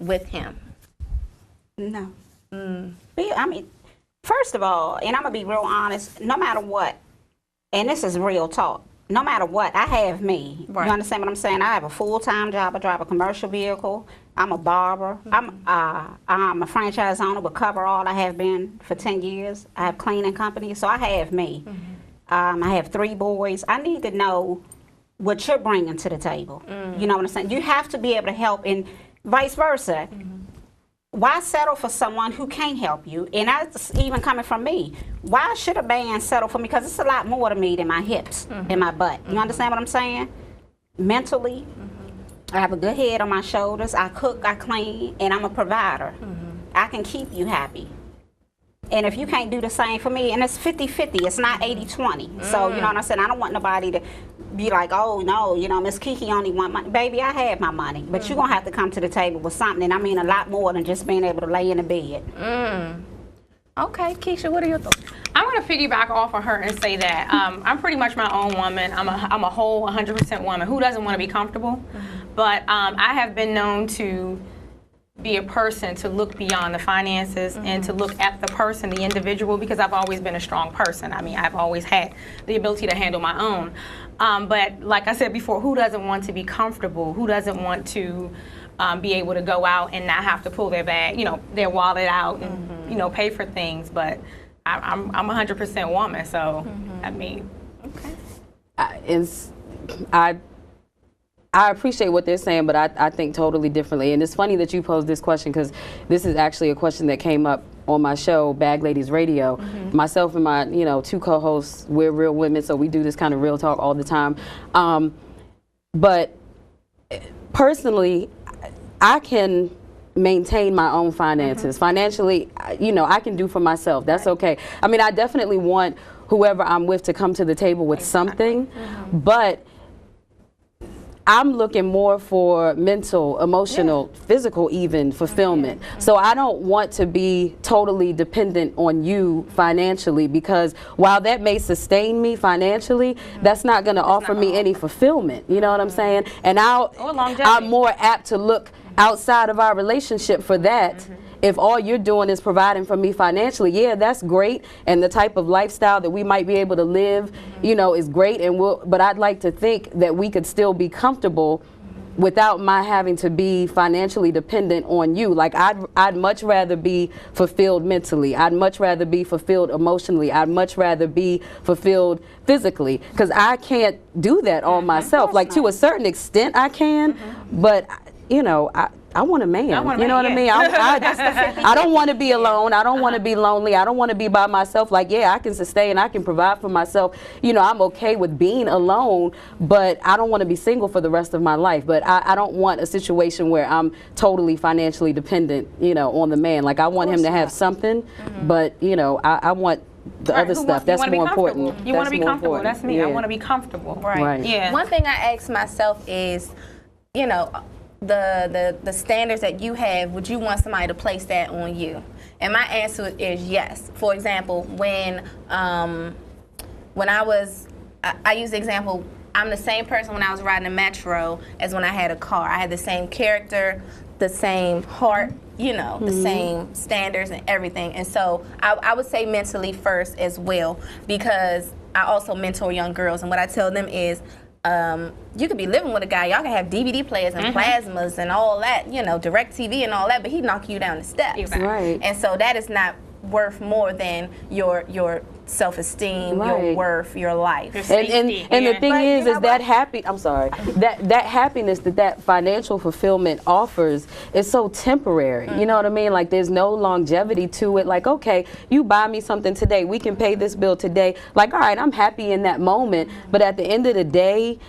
with him? No. I mean, first of all, and I'm going to be real honest, no matter what, and this is real talk, no matter what, I have me. Right. You understand what I'm saying? I have a full-time job. I drive a commercial vehicle. I'm a barber. I'm a franchise owner with Coverall. I have been for 10 years. I have cleaning companies, so I have me. I have 3 boys. I need to know what you're bringing to the table. You know what I'm saying? You have to be able to help, and vice versa. Why settle for someone who can't help you? And that's even coming from me. Why should a man settle for me? Because it's a lot more to me than my hips and my butt. You understand what I'm saying? Mentally, I have a good head on my shoulders. I cook, I clean, and I'm a provider. I can keep you happy. And if you can't do the same for me, and it's 50-50, it's not 80-20. So, you know what I'm saying? I don't want nobody to be like, oh, no, you know, Miss Kiki only want money. Baby, I have my money. But you're going to have to come to the table with something. And I mean a lot more than just being able to lay in the bed. Okay, Keisha, what are your thoughts? I'm going to piggyback off of her and say that I'm pretty much my own woman. I'm a whole 100% woman. Who doesn't want to be comfortable? But I have been known to be a person to look beyond the finances and to look at the person, the individual, because I've always been a strong person. I mean, I've always had the ability to handle my own. But like I said before, who doesn't want to be comfortable? Who doesn't want to be able to go out and not have to pull their bag, you know, their wallet out and, you know, pay for things? But I'm 100% woman, so I mean. Okay. I appreciate what they're saying, but I think totally differently. And it's funny that you posed this question, because this is actually a question that came up on my show, Bag Ladies Radio. Myself and my 2 co-hosts, we're real women, so we do this kind of real talk all the time. But personally, I can maintain my own finances. Financially, I can do for myself. That's okay. I mean, I definitely want whoever I'm with to come to the table with something, but I'm looking more for mental, emotional, physical even fulfillment. So I don't want to be totally dependent on you financially, because while that may sustain me financially, that's not going to offer me any fulfillment. You know what I'm saying? And I'm more apt to look outside of our relationship for that. If all you're doing is providing for me financially, yeah, that's great, and the type of lifestyle that we might be able to live, is great, but I'd like to think that we could still be comfortable without my having to be financially dependent on you. Like, I'd much rather be fulfilled mentally. I'd much rather be fulfilled emotionally. I'd much rather be fulfilled physically, because I can't do that all myself. Like, to a certain extent I can, but I want a man. You know what I mean? I don't want to be alone. I don't want to be lonely. I don't want to be by myself. Like, yeah, I can sustain. I can provide for myself. I'm okay with being alone, but I don't want to be single for the rest of my life. But I don't want a situation where I'm totally financially dependent, on the man. Like, I want him to have something, but, I want the other stuff. That's more important. You want to be comfortable. That's me. I want to be comfortable. Right. Yeah. One thing I ask myself is, the standards that you have, would you want somebody to place that on you? And my answer is yes. For example, when I use the example, I'm the same person when I was riding a Metro as when I had a car. I had the same character, the same heart, the same standards and everything. And so I would say mentally first as well, because I also mentor young girls, and what I tell them is, you could be living with a guy, y'all can have DVD players and plasmas and all that, direct TV and all that, but he knock you down the steps. Exactly. Right. And so that is not worth more than your self-esteem, your worth, your life. And the thing is that that happiness that financial fulfillment offers is so temporary. You know what I mean? Like, there's no longevity to it. Like, okay, you buy me something today, we can pay this bill today. Like, all right, I'm happy in that moment, but at the end of the day,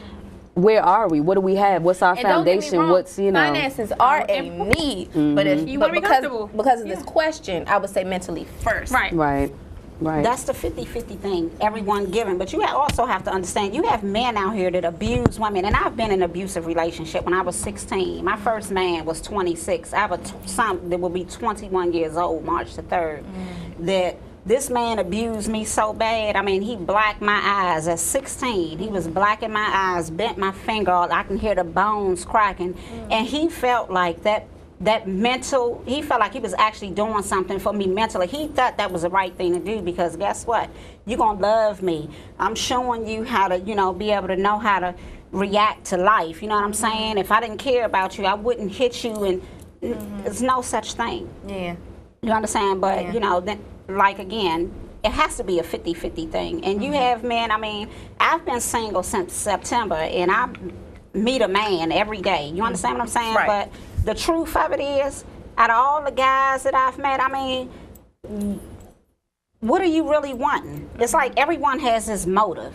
where are we? What do we have? What's our foundation? What's, finances are a need, but if you want to be comfortable, because of this question, I would say mentally first. Right. That's the 50-50 thing, everyone giving. But you also have to understand, you have men out here that abuse women. And I've been in an abusive relationship when I was 16. My first man was 26. I have a son that will be 21 years old, March the 3rd. That this man abused me so bad. I mean, he blacked my eyes at 16. He was blacking my eyes, bent my finger. I can hear the bones cracking. And he felt like that that mental, he felt like he was actually doing something for me mentally. He thought that was the right thing to do, because guess what? You're going to love me. I'm showing you how to, you know, be able to know how to react to life. You know what I'm saying? If I didn't care about you, I wouldn't hit you, and there's no such thing. Yeah. You understand? But, you know, then, like, again, it has to be a 50-50 thing. And you have men, I mean, I've been single since September, and I meet a man every day. You understand what I'm saying? Right. But the truth of it is, out of all the guys that I've met, I mean, what are you really wanting? It's like everyone has his motive.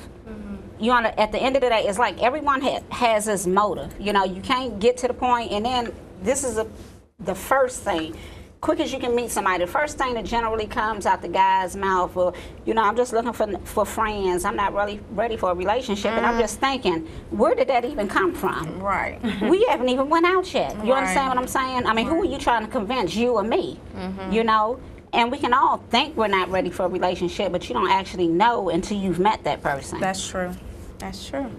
You know, at the end of the day, it's like everyone has his motive. You know, you can't get to the point, and then this is the first thing. Quick as you can meet somebody, the first thing that generally comes out the guy's mouth, or, you know, I'm just looking for friends. I'm not really ready for a relationship. And I'm just thinking, where did that even come from? Right. We haven't even went out yet. You Right. understand what I'm saying? I mean, who are you trying to convince, you or me? You know? And we can all think we're not ready for a relationship, but you don't actually know until you've met that person. That's true. That's true.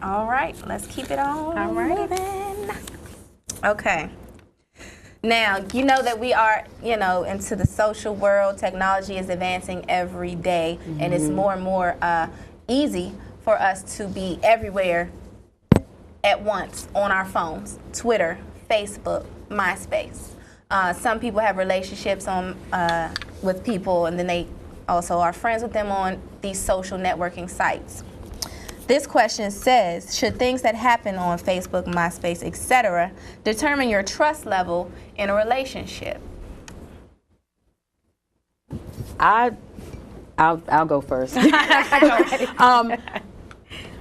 All right, let's keep it on moving. Okay. Now, you know that we are, you know, into the social world. Technology is advancing every day, and it's more and more easy for us to be everywhere at once on our phones. Twitter, Facebook, MySpace. Some people have relationships on with people, and then they also are friends with them on these social networking sites. This question says, should things that happen on Facebook, MySpace, etc. determine your trust level in a relationship? I'll go first.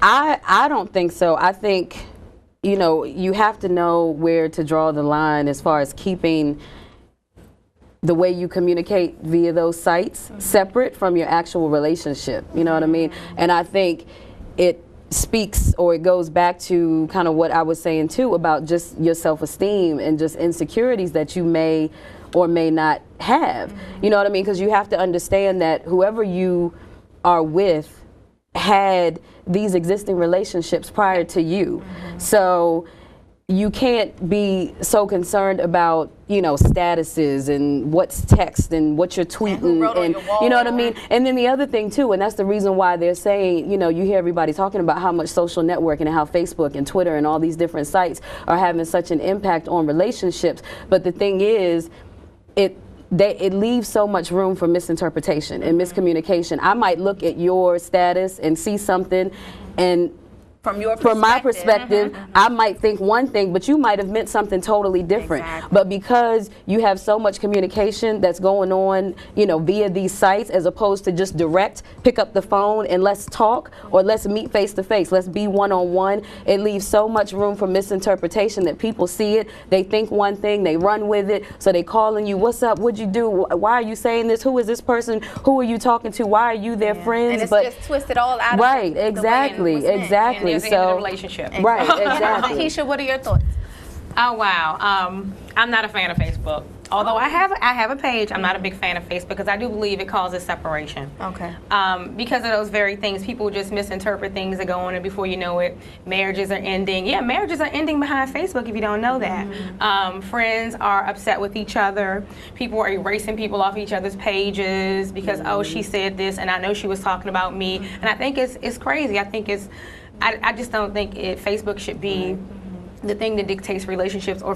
I don't think so. I think, you know, you have to know where to draw the line as far as keeping the way you communicate via those sites separate from your actual relationship. You know what I mean? And I think it speaks, or it goes back to kind of what I was saying too about just your self-esteem and just insecurities that you may or may not have. You know what I mean? Because you have to understand that whoever you are with had these existing relationships prior to you. So you can't be so concerned about, you know, statuses and what's text and what you're tweeting and you know what I mean? And then the other thing too, and that's the reason why they're saying, you know, you hear everybody talking about how much social networking and how Facebook and Twitter and all these different sites are having such an impact on relationships. But the thing is, it leaves so much room for misinterpretation and miscommunication. I might look at your status and see something, and from my perspective, I might think one thing, but you might have meant something totally different. Exactly. But because you have so much communication that's going on, you know, via these sites, as opposed to just direct, pick up the phone and let's talk, or let's meet face to face, let's be one-on-one, it leaves so much room for misinterpretation that people see it, they think one thing, they run with it, so they calling you, what's up, what'd you do, why are you saying this, who is this person, who are you talking to, why are you their friends? And it's but just twisted all out right, of the exactly, way it was meant. exactly. And So in a relationship. right, exactly. Keisha, what are your thoughts? Oh wow, I'm not a fan of Facebook. Although I have a page, I'm not a big fan of Facebook because I do believe it causes separation. Okay. Because of those very things, people just misinterpret things that go on, and before you know it, marriages are ending. Yeah, marriages are ending behind Facebook if you don't know that. Friends are upset with each other. People are erasing people off each other's pages because, oh, she said this, and I know she was talking about me. And I think it's crazy. I think I just don't think Facebook should be the thing that dictates relationships or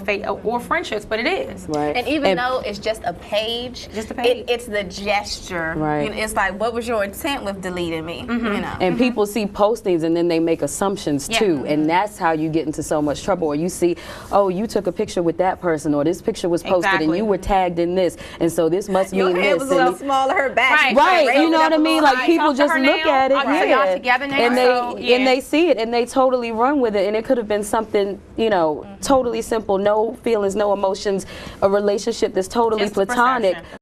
friendships, but it is. Right. And even though it's just a page, it's the gesture. Right. You know, it's like, what was your intent with deleting me? You know. And people see postings and then they make assumptions too, and that's how you get into so much trouble. Or you see, oh, you took a picture with that person, or this picture was posted and you were tagged in this, and so this must mean Your head this. was a little smaller, her back. Right, you know what I mean? Like people just look at it, So y'all together now, and they see it and they totally run with it, and it could have been something, you know, totally simple, no feelings, no emotions, a relationship that's totally Just a platonic. perception.